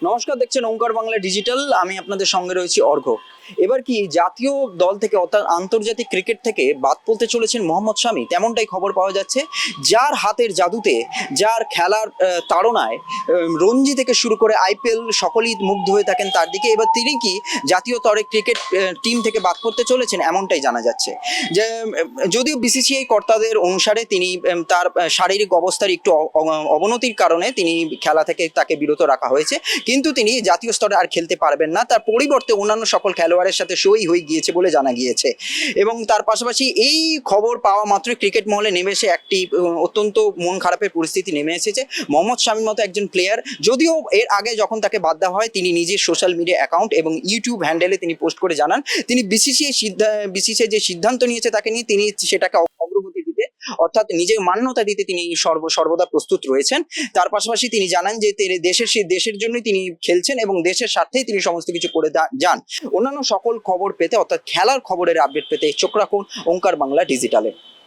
নমস্কার, দেখছেন ওঙ্কার বাংলা ডিজিটাল। আমি আপনাদের সঙ্গে রয়েছি অর্ঘ্য। এবার কি জাতীয় দল থেকে অর্থাৎ আন্তর্জাতিক ক্রিকেট থেকে বাদ পড়তে চলেছেন মোহাম্মদ শামি, তেমনটাই খবর পাওয়া যাচ্ছে। যার হাতের জাদুতে, যার খেলার তাড়নায় রঞ্জি থেকে শুরু করে আইপিএল সকলেই মুগ্ধ হয়ে থাকেন তার দিকে। এবার তিনি কি জাতীয় স্তরে ক্রিকেট টিম থেকে বাদ পড়তে চলেছেন, এমনটাই জানা যাচ্ছে। যে যদিও বিসিসিআই কর্তাদের অনুসারে তিনি তার শারীরিক অবস্থার একটু অবনতির কারণে তিনি খেলা থেকে তাকে বিরত রাখা হয়েছে, কিন্তু তিনি জাতীয় স্তরে আর খেলতে পারবেন না। তার পরিবর্তে অন্যান্য সকল খেলোয়াড়ের সাথে সই হয়ে গিয়েছে বলে জানা গিয়েছে। এবং তার পাশাপাশি এই খবর পাওয়া মাত্রই ক্রিকেট মহলে নেমে এসে একটি অত্যন্ত মন খারাপের পরিস্থিতি নেমে এসেছে। মোহাম্মদ শামির মতো একজন প্লেয়ার, যদিও এর আগে যখন তাকে বাদ দেওয়া হয় তিনি নিজের সোশ্যাল মিডিয়া অ্যাকাউন্ট এবং ইউটিউব হ্যান্ডেলে তিনি পোস্ট করে জানান তিনি বিসিসিআই যে সিদ্ধান্ত নিয়েছে তাকে নিয়ে তিনি সেটাকে অগ্রগতি দিতে, অর্থাৎ নিজের মান্যতা দিতে তিনি সর্বদা প্রস্তুত রয়েছেন। তার পাশাপাশি তিনি জানান যে তিনি দেশের জন্যই তিনি খেলছেন এবং দেশের স্বার্থেই তিনি সমস্ত কিছু করে যান। অন্যান্য সকল খবর পেতে, অর্থাৎ খেলার খবরের আপডেট পেতে চোখ রাখুন ওঙ্কার বাংলা ডিজিটালে।